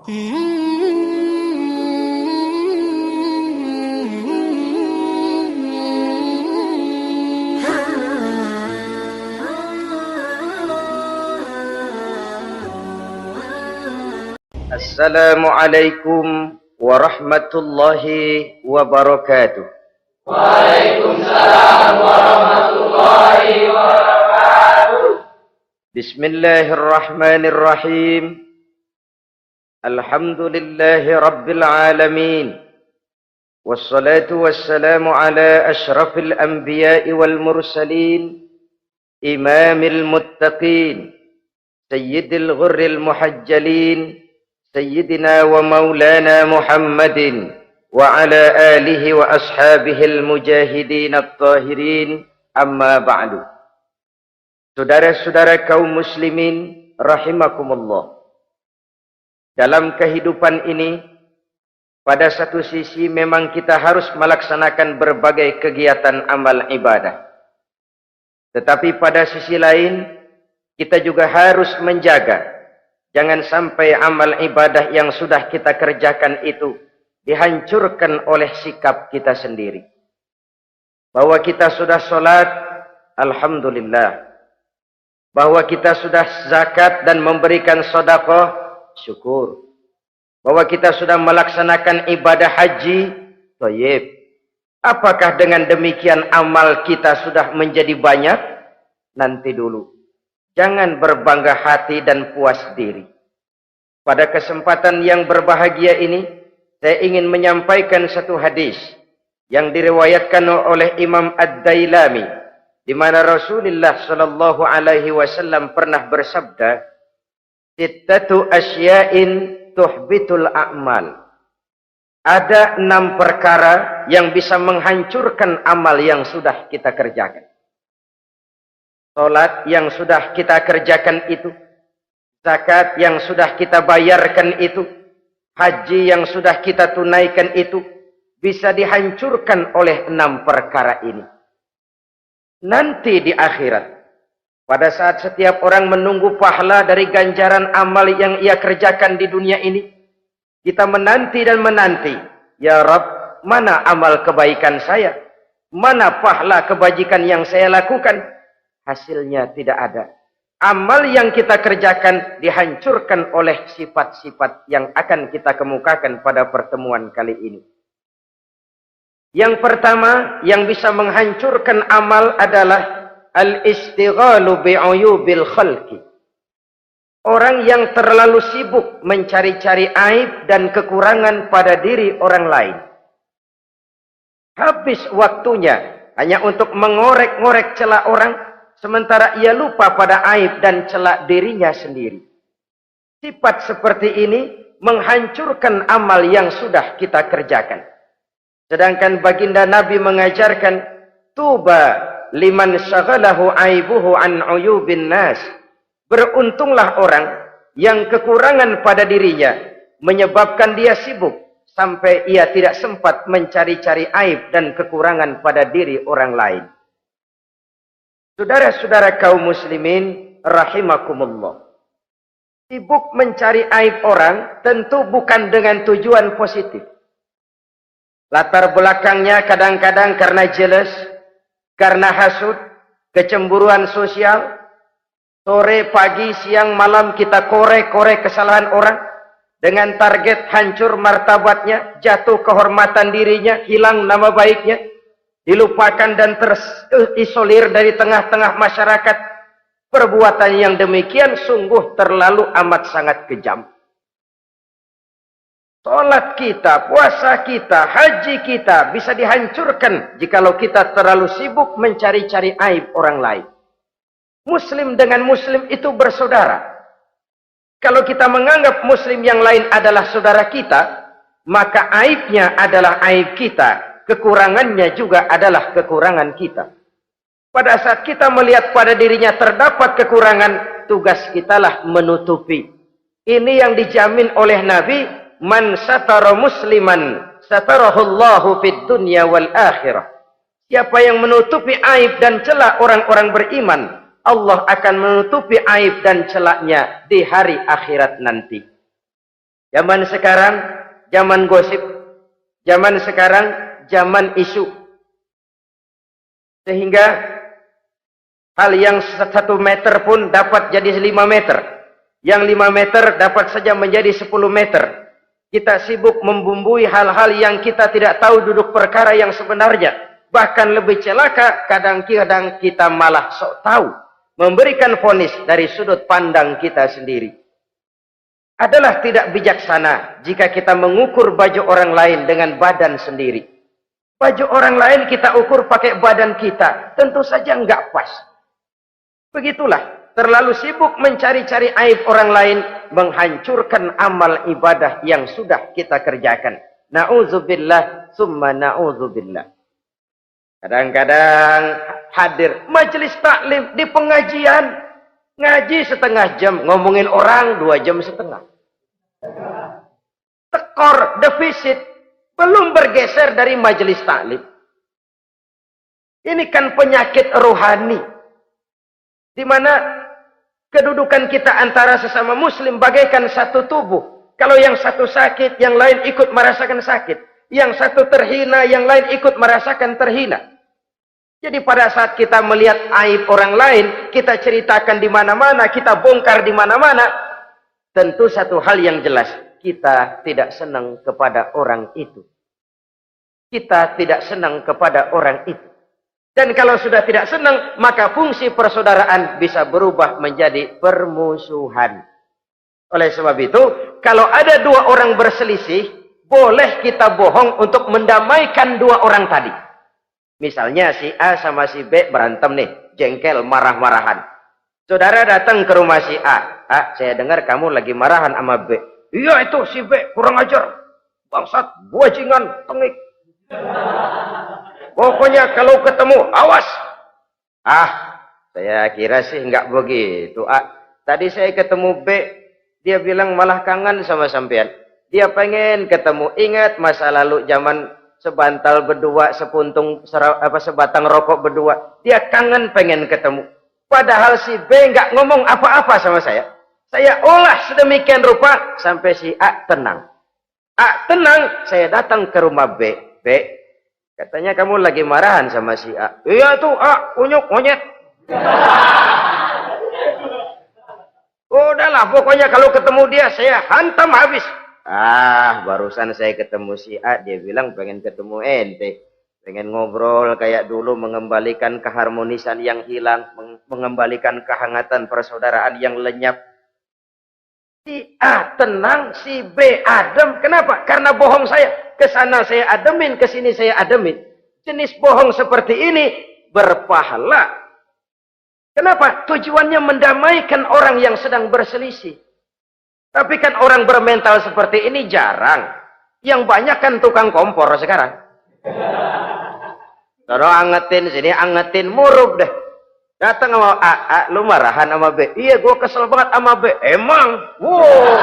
Assalamualaikum warahmatullahi wabarakatuh. Waalaikumsalam warahmatullahi wabarakatuh. Bismillahirrahmanirrahim. Alhamdulillahi rabbil alamin. Wassalatu wassalamu ala ashrafil anbiya'i wal mursalin, imamil muttaqin, sayyidil ghurril muhajjalin, sayyidina wa maulana Muhammadin wa ala alihi wa ashabihil mujahidin at-tahirin, amma ba'du. Saudara-saudara kaum muslimin rahimakumullah. Dalam kehidupan ini, pada satu sisi memang kita harus melaksanakan berbagai kegiatan amal ibadah. Tetapi pada sisi lain, kita juga harus menjaga jangan sampai amal ibadah yang sudah kita kerjakan itu dihancurkan oleh sikap kita sendiri. Bahwa kita sudah sholat, alhamdulillah. Bahwa kita sudah zakat dan memberikan sedekah, syukur. Bahwa kita sudah melaksanakan ibadah haji, thayyib. Apakah dengan demikian amal kita sudah menjadi banyak? Nanti dulu. Jangan berbangga hati dan puas diri. Pada kesempatan yang berbahagia ini, saya ingin menyampaikan satu hadis yang diriwayatkan oleh Imam Ad-Dailami, di mana Rasulullah sallallahu alaihi wasallam pernah bersabda, "Sittatu asya'in tuhbitul a'mal." Ada 6 perkara yang bisa menghancurkan amal yang sudah kita kerjakan. Salat yang sudah kita kerjakan itu, zakat yang sudah kita bayarkan itu, haji yang sudah kita tunaikan itu, bisa dihancurkan oleh 6 perkara ini. Nanti di akhirat, pada saat setiap orang menunggu pahala dari ganjaran amal yang ia kerjakan di dunia ini, kita menanti dan menanti, ya Rabb, mana amal kebaikan saya? Mana pahala kebajikan yang saya lakukan? Hasilnya tidak ada. Amal yang kita kerjakan dihancurkan oleh sifat-sifat yang akan kita kemukakan pada pertemuan kali ini. Yang pertama yang bisa menghancurkan amal adalah al-istighalu bi'uyubil khalqi. Orang yang terlalu sibuk mencari-cari aib dan kekurangan pada diri orang lain. Habis waktunya hanya untuk mengorek-ngorek celah orang, sementara ia lupa pada aib dan celah dirinya sendiri. Sifat seperti ini menghancurkan amal yang sudah kita kerjakan. Sedangkan baginda Nabi mengajarkan, tuba liman syaghalahu aibuhu an uyubin nas. Beruntunglah orang yang kekurangan pada dirinya menyebabkan dia sibuk sampai ia tidak sempat mencari-cari aib dan kekurangan pada diri orang lain. Saudara-saudara kaum muslimin rahimakumullah. Sibuk mencari aib orang tentu bukan dengan tujuan positif. Latar belakangnya kadang-kadang karena jealous, karena hasud, kecemburuan sosial. Sore, pagi, siang, malam kita korek-korek kesalahan orang dengan target hancur martabatnya, jatuh kehormatan dirinya, hilang nama baiknya, dilupakan dan terisolir dari tengah-tengah masyarakat. Perbuatan yang demikian sungguh terlalu amat sangat kejam. Salat kita, puasa kita, haji kita bisa dihancurkan jikalau kita terlalu sibuk mencari-cari aib orang lain. Muslim dengan muslim itu bersaudara. Kalau kita menganggap muslim yang lain adalah saudara kita, maka aibnya adalah aib kita, kekurangannya juga adalah kekurangan kita. Pada saat kita melihat pada dirinya terdapat kekurangan, tugas kitalah menutupi. Ini yang dijamin oleh Nabi, man satara musliman satarahullahu fid dunya wal akhirah. Siapa yang menutupi aib dan celah orang-orang beriman, Allah akan menutupi aib dan celaknya di hari akhirat nanti. Zaman sekarang, zaman gosip. Zaman sekarang, zaman isu. Sehingga hal yang 1 meter pun dapat jadi 5 meter. Yang 5 meter dapat saja menjadi 10 meter. Kita sibuk membumbui hal-hal yang kita tidak tahu duduk perkara yang sebenarnya. Bahkan lebih celaka, kadang-kadang kita malah sok tahu. Memberikan vonis dari sudut pandang kita sendiri. Adalah tidak bijaksana jika kita mengukur baju orang lain dengan badan sendiri. Baju orang lain kita ukur pakai badan kita. Tentu saja enggak pas. Begitulah. Terlalu sibuk mencari-cari aib orang lain. Menghancurkan amal ibadah yang sudah kita kerjakan. Na'udzubillah summa na'udzubillah. Kadang-kadang hadir majelis taklim di pengajian. Ngaji setengah jam, ngomongin orang 2 jam setengah. Tekor, defisit, belum bergeser dari majelis taklim. Ini kan penyakit rohani. Di mana kedudukan kita antara sesama muslim bagaikan satu tubuh. Kalau yang satu sakit, yang lain ikut merasakan sakit. Yang satu terhina, yang lain ikut merasakan terhina. Jadi pada saat kita melihat aib orang lain, kita ceritakan di mana-mana, kita bongkar di mana-mana, tentu satu hal yang jelas, kita tidak senang kepada orang itu. Kita tidak senang kepada orang itu. Dan kalau sudah tidak senang, maka fungsi persaudaraan bisa berubah menjadi permusuhan. Oleh sebab itu, kalau ada 2 orang berselisih, boleh kita bohong untuk mendamaikan 2 orang tadi. Misalnya si A sama si B berantem nih, jengkel, marah-marahan. Saudara datang ke rumah si A. A, saya dengar kamu lagi marahan sama B. Iya itu si B, kurang ajar. Bangsat, bajingan, tengik. Pokoknya kalau ketemu, awas. Ah, saya kira sih nggak begitu. A, tadi saya ketemu B, dia bilang malah kangen sama sampean. Dia pengen ketemu, ingat masa lalu zaman sebantal berdua, sebatang rokok berdua. Dia kangen pengen ketemu. Padahal si B nggak ngomong apa-apa sama saya. Saya olah sedemikian rupa sampai si A tenang. A tenang, saya datang ke rumah B. B, katanya kamu lagi marahan sama si A. Iya tuh A, unyuk monyet. Udahlah, pokoknya kalau ketemu dia saya hantam habis. Ah, barusan saya ketemu si A, dia bilang pengen ketemu ente. Pengen ngobrol kayak dulu, mengembalikan keharmonisan yang hilang, mengembalikan kehangatan persaudaraan yang lenyap. Si A tenang, si B adem. Kenapa? Karena bohong saya. Kesana saya ademin, kesini saya ademin. Jenis bohong seperti ini berpahala. Kenapa? Tujuannya mendamaikan orang yang sedang berselisih. Tapi kan orang bermental seperti ini jarang. Yang banyak kan tukang kompor sekarang. Taruh angetin sini, angetin, murub deh. Datang sama A, lu marahan sama B. Iya, gue kesel banget sama B. Emang? Wow.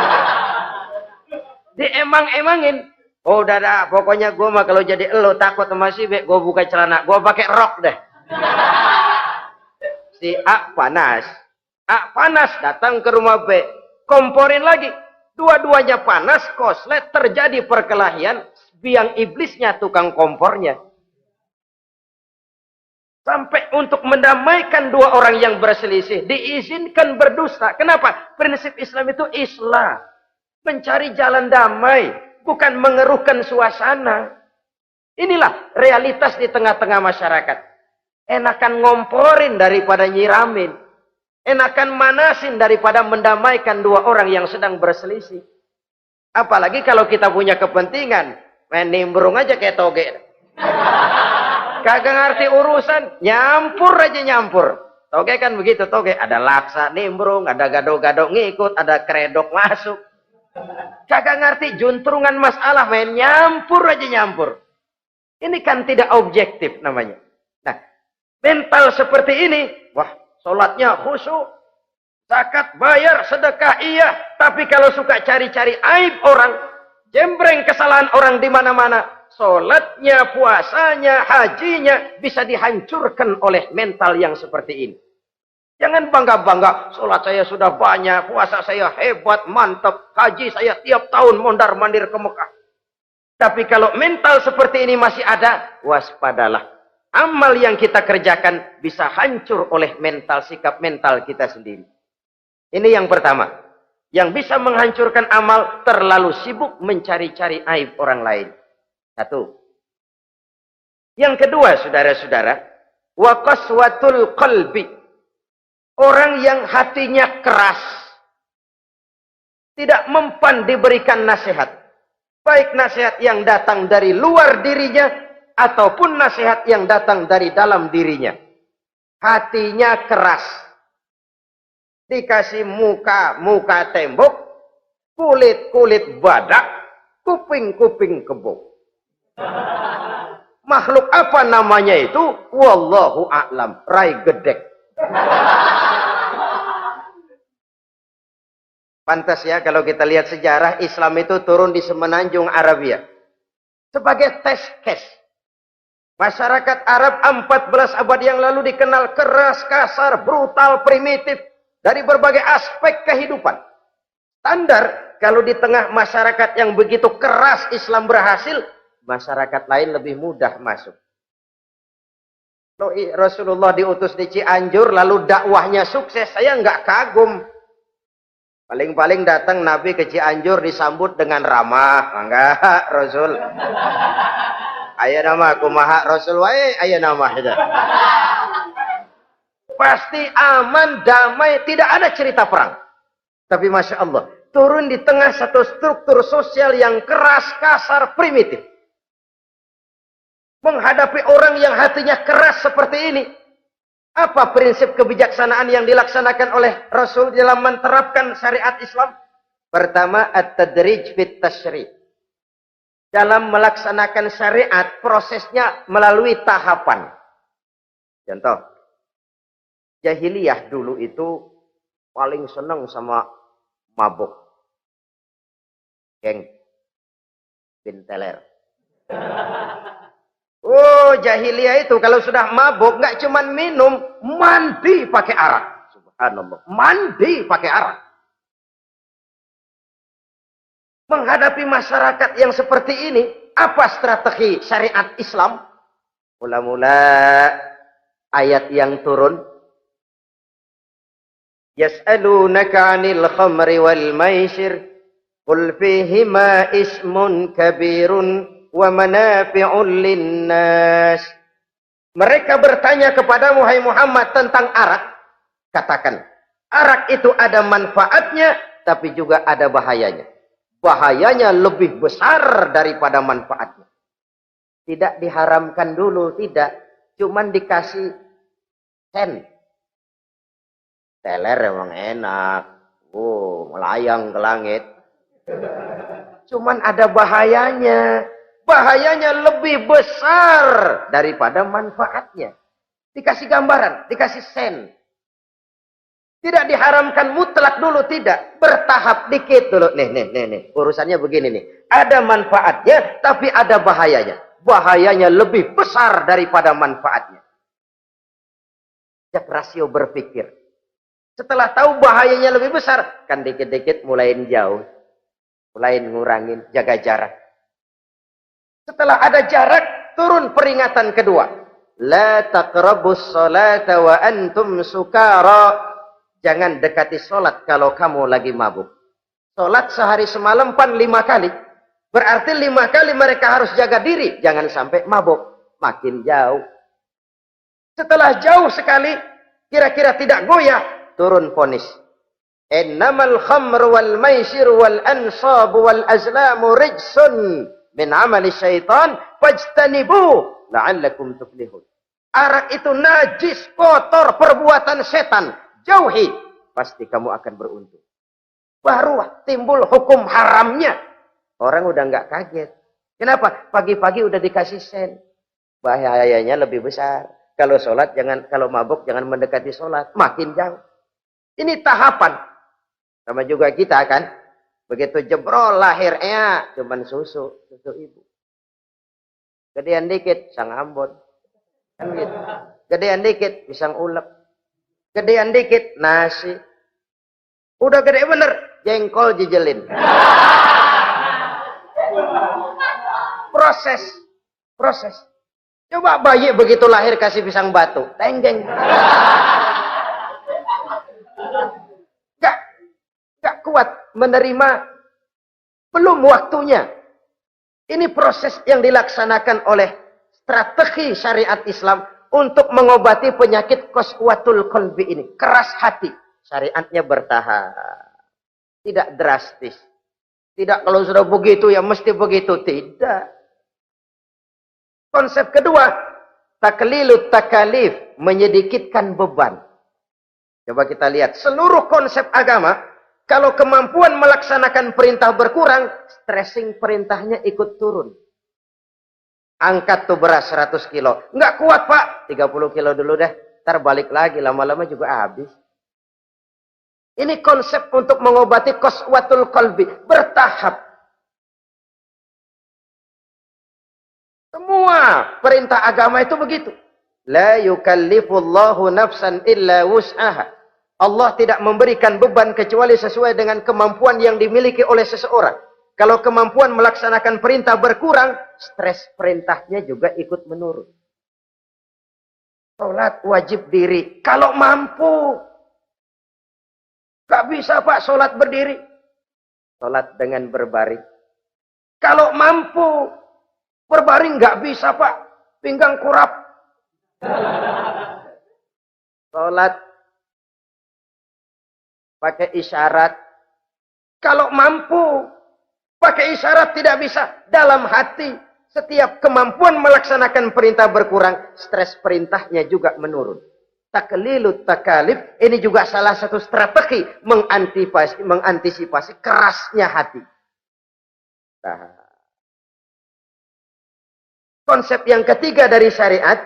Diemang-emangin. Oh, udah dah, pokoknya gue mah kalau jadi elu takut sama si B, gue buka celana, gue pakai rok deh. Si A panas. A panas, datang ke rumah B. Komporin lagi. Dua-duanya panas, koslet, terjadi perkelahian. Biang iblisnya tukang kompornya. Sampai untuk mendamaikan 2 orang yang berselisih. Diizinkan berdusta. Kenapa? Prinsip Islam itu Islam. Mencari jalan damai. Bukan mengeruhkan suasana. Inilah realitas di tengah-tengah masyarakat. Enakan ngomporin daripada nyiramin. Enakan manasin daripada mendamaikan 2 orang yang sedang berselisih. Apalagi kalau kita punya kepentingan. Main nimbrung aja kayak toge. Kagak ngerti urusan. Nyampur aja nyampur. Toge kan begitu. Toge ada laksa nimbrung. Ada gado-gado ngikut. Ada kredok masuk. Kagak ngerti juntrungan masalah. Main nyampur aja nyampur. Ini kan tidak objektif namanya. Nah, mental seperti ini. Wah. Sholatnya khusyuk, zakat bayar, sedekah iya. Tapi kalau suka cari-cari aib orang, jembreng kesalahan orang di mana-mana, sholatnya, puasanya, hajinya bisa dihancurkan oleh mental yang seperti ini. Jangan bangga-bangga, sholat saya sudah banyak, puasa saya hebat, mantap, haji saya tiap tahun mondar-mandir ke Mekah. Tapi kalau mental seperti ini masih ada, waspadalah. Amal yang kita kerjakan bisa hancur oleh mental, sikap mental kita sendiri. Ini yang pertama. Yang bisa menghancurkan amal, terlalu sibuk mencari-cari aib orang lain. Satu. Yang kedua, saudara-saudara, wa qaswatul qalbi. Orang yang hatinya keras, tidak mempan diberikan nasihat. Baik nasihat yang datang dari luar dirinya, ataupun nasihat yang datang dari dalam dirinya. Hatinya keras. Dikasih muka tembok, kulit badak, kuping kebo. Makhluk apa namanya itu? Wallahu a'lam. Rai gedek. Pantas ya kalau kita lihat sejarah Islam itu turun di semenanjung Arabia. Sebagai test case. Masyarakat Arab 14 abad yang lalu dikenal keras, kasar, brutal, primitif. Dari berbagai aspek kehidupan. Standar kalau di tengah masyarakat yang begitu keras Islam berhasil, masyarakat lain lebih mudah masuk. Rasulullah diutus di Cianjur lalu dakwahnya sukses, saya nggak kagum. Paling-paling datang Nabi ke Cianjur disambut dengan ramah. Enggak, Rasul. Aya nama kumaha Rasul wae, aya nama itu. Pasti aman, damai, tidak ada cerita perang. Tapi Masya Allah, turun di tengah satu struktur sosial yang keras, kasar, primitif. Menghadapi orang yang hatinya keras seperti ini. Apa prinsip kebijaksanaan yang dilaksanakan oleh Rasul dalam menerapkan syariat Islam? Pertama, at-tadrij fit tasyri'. Dalam melaksanakan syariat, prosesnya melalui tahapan. Contoh, jahiliyah dulu itu paling senang sama mabuk. Geng. Binteler. Oh, jahiliyah itu kalau sudah mabuk nggak cuman minum, mandi pakai arak. Subhanallah, mandi pakai arak. Menghadapi masyarakat yang seperti ini, apa strategi syariat Islam? Mula-mula ayat yang turun. Yas'alunaka 'anil khamri wal maisir, qul fihima ismun kabirun wa manafi'un linnas. Mereka bertanya kepadamu, hai Muhammad, tentang arak. Katakan, arak itu ada manfaatnya, tapi juga ada bahayanya. Bahayanya lebih besar daripada manfaatnya. Tidak diharamkan dulu, tidak. Cuman dikasih sen. Teler emang enak. Oh, melayang ke langit. Cuman ada bahayanya. Bahayanya lebih besar daripada manfaatnya. Dikasih gambaran, dikasih sen. Tidak diharamkan mutlak dulu, tidak. Bertahap dikit dulu. Nih. Urusannya begini nih. Ada manfaatnya, tapi ada bahayanya. Bahayanya lebih besar daripada manfaatnya. Jak rasio berpikir. Setelah tahu bahayanya lebih besar, kan dikit-dikit mulain jauh. Mulain ngurangin, jaga jarak. Setelah ada jarak, turun peringatan kedua. La taqrabus salata wa antum sukara. Jangan dekati sholat kalau kamu lagi mabuk. Sholat sehari semalam 5 kali. Berarti 5 kali mereka harus jaga diri. Jangan sampai mabuk. Makin jauh. Setelah jauh sekali, kira-kira tidak goyah, turun vonis. Innamal khamru wal maisir wal ansab wal azlamu rijsun min amali syaitan fajtanibu la'allakum tuflihun. Arak itu najis, kotor, perbuatan setan. Jauhi, pasti kamu akan beruntung. Baru timbul hukum haramnya. Orang udah nggak kaget. Kenapa? Pagi-pagi udah dikasih sen. Bahayanya lebih besar. Kalau sholat jangan, kalau mabuk jangan mendekati sholat. Makin jauh. Ini tahapan. Sama juga kita kan. Begitu jebrol lahirnya cuman susu ibu. Gedean dikit sang Ambon. Kan gitu. Gedean dikit pisang ulek. Gedean dikit, nasi. Udah gede bener, jengkol jijelin. Proses. Coba bayi begitu lahir kasih pisang batu, tenggeng. Gak kuat menerima, belum waktunya. Ini proses yang dilaksanakan oleh strategi syariat Islam untuk mengobati penyakit qaswatul qalbi ini. Keras hati. Syariatnya bertahap. Tidak drastis. Tidak kalau sudah begitu ya mesti begitu. Tidak. Konsep kedua, taklilut takalif, menyedikitkan beban. Coba kita lihat, seluruh konsep agama, kalau kemampuan melaksanakan perintah berkurang, stressing perintahnya ikut turun. Angkat tuh beras 100 kilo. Nggak kuat pak, 30 kilo dulu deh. Ntar balik lagi, lama-lama juga habis. Ini konsep untuk mengobati qaswatul qalbi. Bertahap. Semua perintah agama itu begitu. La yukallifullahu nafsan illa wus'aha. Allah tidak memberikan beban kecuali sesuai dengan kemampuan yang dimiliki oleh seseorang. Kalau kemampuan melaksanakan perintah berkurang, stres perintahnya juga ikut menurun. Sholat wajib diri. Kalau mampu. Gak bisa pak sholat berdiri. Sholat dengan berbaring. Kalau mampu. Berbaring gak bisa pak. Pinggang kurap. Sholat. Pakai isyarat. Kalau mampu. Pakai isyarat tidak bisa. Dalam hati. Setiap kemampuan melaksanakan perintah berkurang. Stres perintahnya juga menurun. Taklilut takalif. Ini juga salah satu strategi. Mengantisipasi kerasnya hati. Nah. Konsep yang ketiga dari syariat.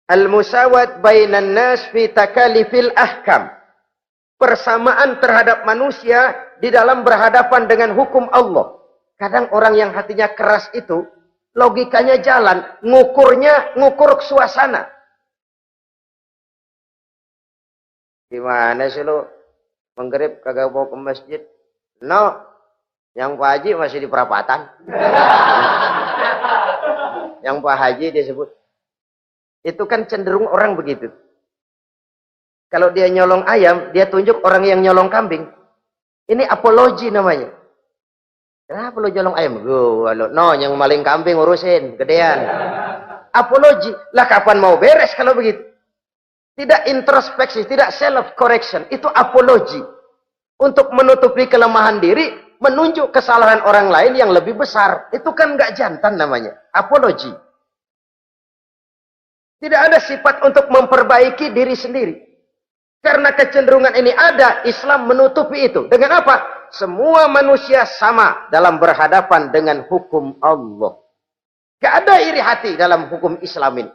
Al-musawat bainan nas fi takalifil ahkam. Persamaan terhadap manusia di dalam berhadapan dengan hukum Allah. Kadang orang yang hatinya keras itu, logikanya jalan, ngukur suasana. Gimana sih lu? Menggerib kagak mau ke masjid? No, yang Pak Haji masih di perapatan. Yang Pak Haji disebut. Itu kan cenderung orang begitu. Kalau dia nyolong ayam, dia tunjuk orang yang nyolong kambing. Ini apologi namanya. Kenapa lo nyolong ayam? No, yang maling kambing urusin, gedean. Apologi. Lah kapan mau beres kalau begitu? Tidak introspeksi, tidak self correction. Itu apologi. Untuk menutupi kelemahan diri, menunjuk kesalahan orang lain yang lebih besar. Itu kan nggak jantan namanya. Apologi. Tidak ada sifat untuk memperbaiki diri sendiri. Karena kecenderungan ini ada, Islam menutupi itu. Dengan apa? Semua manusia sama dalam berhadapan dengan hukum Allah. Gak ada iri hati dalam hukum Islam ini.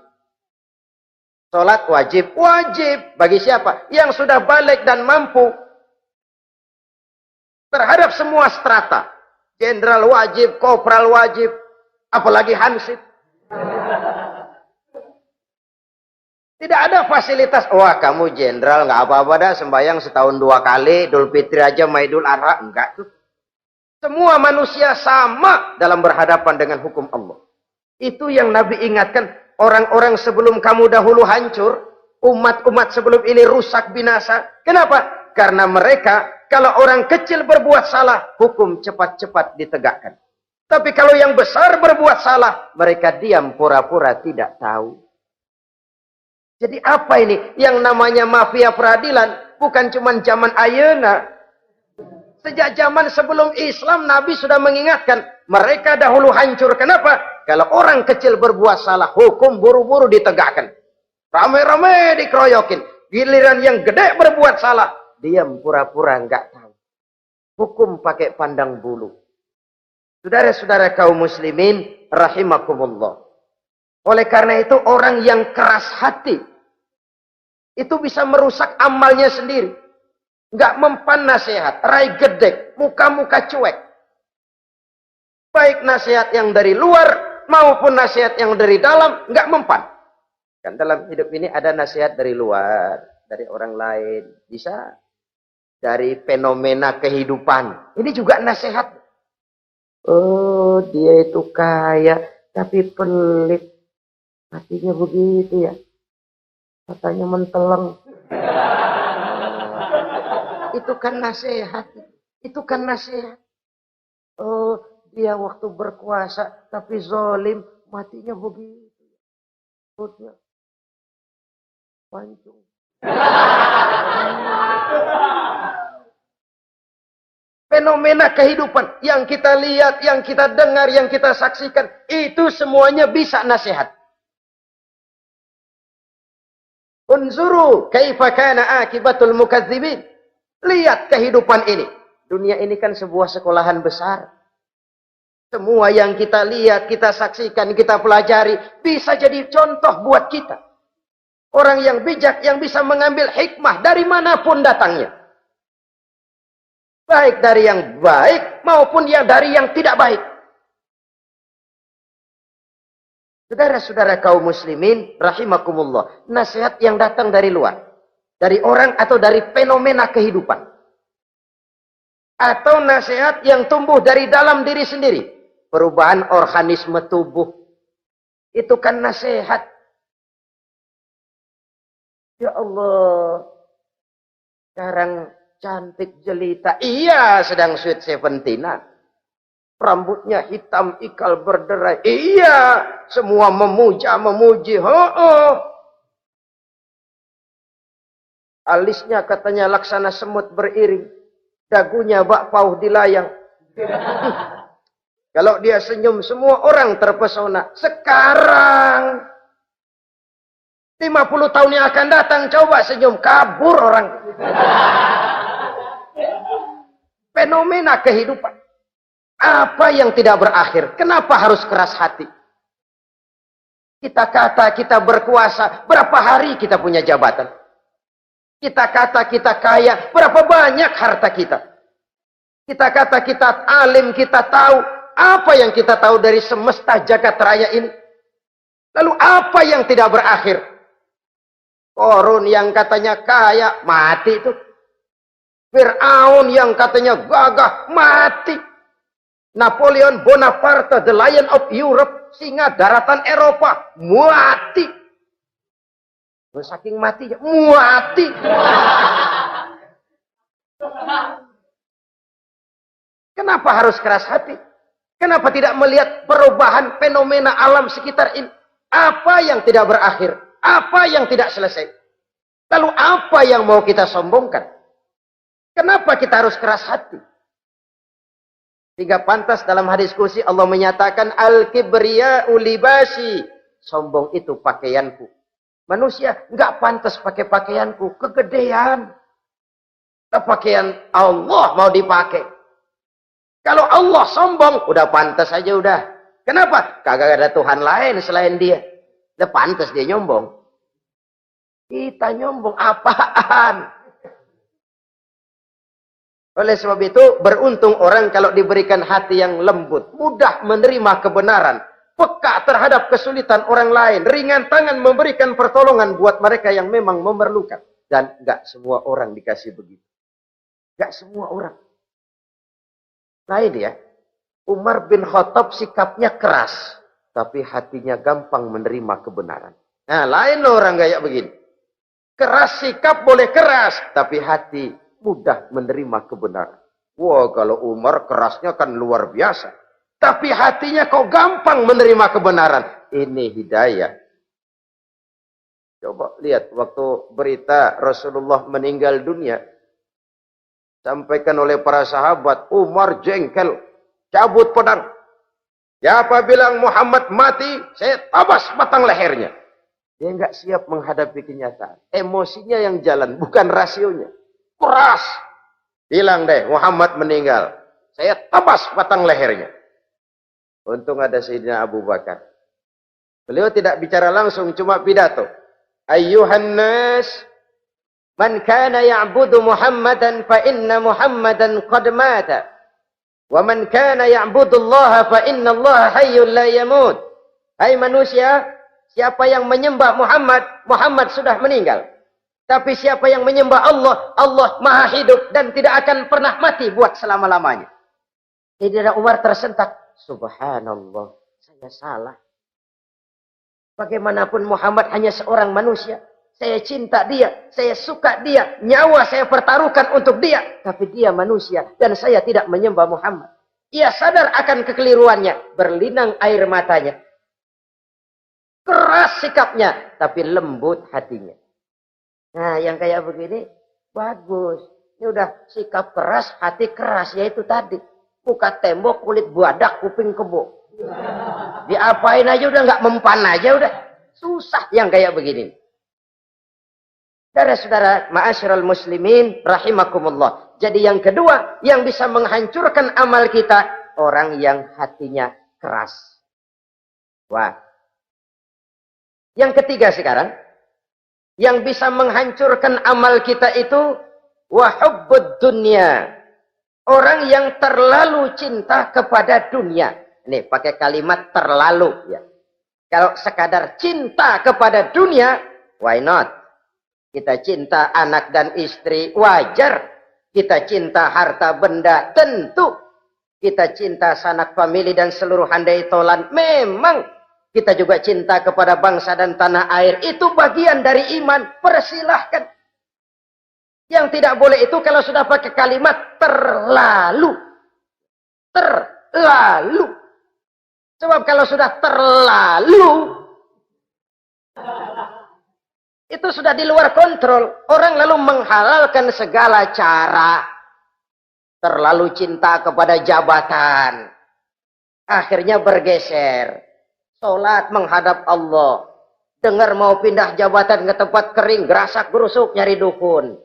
Sholat wajib. Wajib. Bagi siapa? Yang sudah balik dan mampu. Terhadap semua strata. Jenderal wajib, kopral wajib. Apalagi hansip. Tidak ada fasilitas. Wah kamu jenderal nggak apa-apa dah sembahyang setahun 2 kali. Idul Fitri aja sama Idul Adha. Enggak tuh. Semua manusia sama dalam berhadapan dengan hukum Allah. Itu yang Nabi ingatkan. Orang-orang sebelum kamu dahulu hancur. Umat-umat sebelum ini rusak binasa. Kenapa? Karena mereka kalau orang kecil berbuat salah. Hukum cepat-cepat ditegakkan. Tapi kalau yang besar berbuat salah. Mereka diam pura-pura tidak tahu. Jadi apa ini? Yang namanya mafia peradilan bukan cuma zaman ayeuna. Sejak zaman sebelum Islam Nabi sudah mengingatkan. Mereka dahulu hancur. Kenapa? Kalau orang kecil berbuat salah, hukum buru-buru ditegakkan. Rame-rame dikeroyokin. Giliran yang gede berbuat salah, diam pura-pura enggak tahu. Hukum pakai pandang bulu. Saudara-saudara kaum muslimin rahimakumullah. Oleh karena itu orang yang keras hati itu bisa merusak amalnya sendiri. Enggak mempan nasihat, rai gedek, muka-muka cuek. Baik nasihat yang dari luar maupun nasihat yang dari dalam enggak mempan. Kan dalam hidup ini ada nasihat dari luar, dari orang lain, bisa dari fenomena kehidupan. Ini juga nasihat. Oh, dia itu kaya tapi pelit. Hatinya begitu ya. Katanya menteleng. Itu kan nasihat. Itu kan nasihat. Oh, dia waktu berkuasa tapi zolim, matinya begitu. Perutnya pancung. Fenomena kehidupan yang kita lihat, yang kita dengar, yang kita saksikan, itu semuanya bisa nasihat. Unzuru kaifa kana akibatul mukadzibin. Lihat kehidupan ini. Dunia ini kan sebuah sekolahan besar. Semua yang kita lihat, kita saksikan, kita pelajari, bisa jadi contoh buat kita. Orang yang bijak, yang bisa mengambil hikmah dari manapun datangnya. Baik dari yang baik, maupun dari yang tidak baik. Saudara-saudara kaum muslimin, rahimakumullah. Nasihat yang datang dari luar. Dari orang atau dari fenomena kehidupan. Atau nasihat yang tumbuh dari dalam diri sendiri. Perubahan organisme tubuh. Itu kan nasihat. Ya Allah. Sekarang cantik jelita. Iya, sedang sweet 17-an. Rambutnya hitam, ikal berderai. Iya, semua memuja, memuji. Alisnya katanya laksana semut beriring. Dagunya bak pauh dilayang. Kalau dia senyum, semua orang terpesona. Sekarang 50 tahun yang akan datang, coba senyum, kabur orang. Fenomena kehidupan. Apa yang tidak berakhir? Kenapa harus keras hati? Kita kata kita berkuasa, berapa hari kita punya jabatan? Kita kata kita kaya, berapa banyak harta kita? Kita kata kita alim, kita tahu. Apa yang kita tahu dari semesta jagat raya ini? Lalu apa yang tidak berakhir? Korun yang katanya kaya, mati itu. Fir'aun yang katanya gagah, mati. Napoleon Bonaparte, the Lion of Europe, singa daratan Eropa, mati. Saking matinya, mati. Kenapa harus keras hati? Kenapa tidak melihat perubahan fenomena alam sekitar ini? Apa yang tidak berakhir? Apa yang tidak selesai? Lalu apa yang mau kita sombongkan? Kenapa kita harus keras hati? Sehingga pantas dalam hadis kursi Allah menyatakan al-kibriya'u libasi. Sombong itu pakaianku. Manusia enggak pantas pakai pakaianku, kegedean. Pakaian Allah mau dipakai. Kalau Allah sombong, udah pantas aja udah. Kenapa? Kagak ada Tuhan lain selain dia. Udah pantas dia nyombong. Kita nyombong apaan? Oleh sebab itu, beruntung orang kalau diberikan hati yang lembut, mudah menerima kebenaran, peka terhadap kesulitan orang lain, ringan tangan memberikan pertolongan buat mereka yang memang memerlukan. Dan enggak semua orang dikasih begitu. Enggak semua orang. Lain ya, Umar bin Khattab sikapnya keras, tapi hatinya gampang menerima kebenaran. Nah, lain loh orang kayak begini. Keras sikap boleh keras, tapi hati mudah menerima kebenaran. Wah, kalau Umar kerasnya kan luar biasa. Tapi hatinya kok gampang menerima kebenaran. Ini hidayah. Coba lihat waktu berita Rasulullah meninggal dunia. Sampaikan oleh para sahabat, Umar jengkel. Cabut pedang. Siapa bilang Muhammad mati, saya tabas batang lehernya. Dia enggak siap menghadapi kenyataan. Emosinya yang jalan, bukan rasionya. Keras. Bilang deh, Muhammad meninggal. Saya tabas batang lehernya. Untung ada Sayyidina Abu Bakar. Beliau tidak bicara langsung, cuma pidato. Ayyuhan nas, man kana ya'budu Muhammadan fa inna Muhammadan qad mata. Wa man kana ya'budu Allah fa inna Allah hayyun la yamut. Hai manusia, siapa yang menyembah Muhammad, Muhammad sudah meninggal. Tapi siapa yang menyembah Allah, Allah maha hidup dan tidak akan pernah mati buat selama-lamanya. Sayyidina Umar tersentak. Subhanallah, saya salah. Bagaimanapun Muhammad hanya seorang manusia. Saya cinta dia, saya suka dia, nyawa saya pertaruhkan untuk dia. Tapi dia manusia dan saya tidak menyembah Muhammad. Ia sadar akan kekeliruannya, berlinang air matanya. Keras sikapnya, tapi lembut hatinya. Nah, yang kayak begini, bagus. Ini udah sikap keras, hati keras, yaitu tadi. Muka tembok, kulit badak, kuping kebo. Diapain aja udah nggak mempan aja udah. Susah yang kayak begini. Saudara-saudara, ma'asyiral muslimin, rahimakumullah. Jadi yang kedua, yang bisa menghancurkan amal kita, orang yang hatinya keras. Wah. Yang ketiga sekarang, yang bisa menghancurkan amal kita itu wahubbud dunya. Orang yang terlalu cinta kepada dunia. Ini pakai kalimat terlalu ya. Kalau sekadar cinta kepada dunia, why not? Kita cinta anak dan istri, wajar. Kita cinta harta benda, tentu. Kita cinta sanak famili dan seluruh handai tolan, memang. Kita juga cinta kepada bangsa dan tanah air. Itu bagian dari iman. Persilahkan. Yang tidak boleh itu kalau sudah pakai kalimat terlalu. Terlalu. Sebab kalau sudah terlalu. Itu sudah di luar kontrol. Orang lalu menghalalkan segala cara. Terlalu cinta kepada jabatan. Akhirnya bergeser. Sholat menghadap Allah. Dengar mau pindah jabatan ke tempat kering, gerasak gerusuk nyari dukun.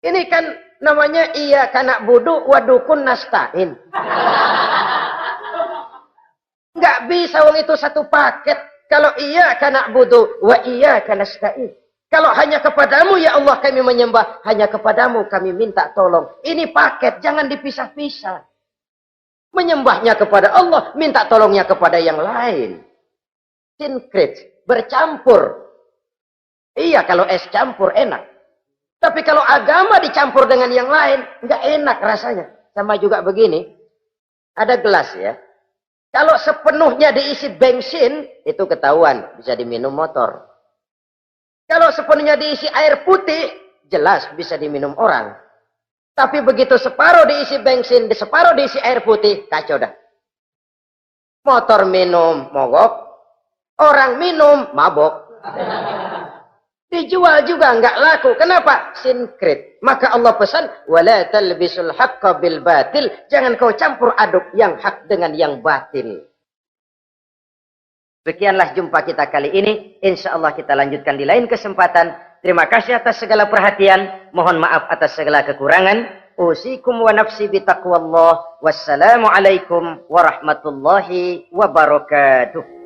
Ini kan namanya iya kanak budu wa dukun nasta'in. Nggak bisa wong itu satu paket. Kalau iya kanak budu wa iya kanasta'in. Kalau hanya kepadamu ya Allah kami menyembah, hanya kepadamu kami minta tolong. Ini paket, jangan dipisah-pisah. Menyembahnya kepada Allah, minta tolongnya kepada yang lain. Sinkret, bercampur. Iya, kalau es campur enak. Tapi kalau agama dicampur dengan yang lain, nggak enak rasanya. Sama juga begini, ada gelas ya. Kalau sepenuhnya diisi bensin, itu ketahuan, bisa diminum motor. Kalau sepenuhnya diisi air putih, jelas bisa diminum orang. Tapi begitu separuh diisi bensin, separuh diisi air putih, kacau dah. Motor minum, mogok. Orang minum, mabok. Dijual juga nggak laku. Kenapa? Sinkret. Maka Allah pesan, wala talbisul haqqa bil batil. Jangan kau campur aduk yang hak dengan yang batil. Sekianlah jumpa kita kali ini. Insya Allah kita lanjutkan di lain kesempatan. Terima kasih atas segala perhatian. Mohon maaf atas segala kekurangan. Usikum wa nafsi bitaqwallah. Wassalamualaikum warahmatullahi wabarakatuh.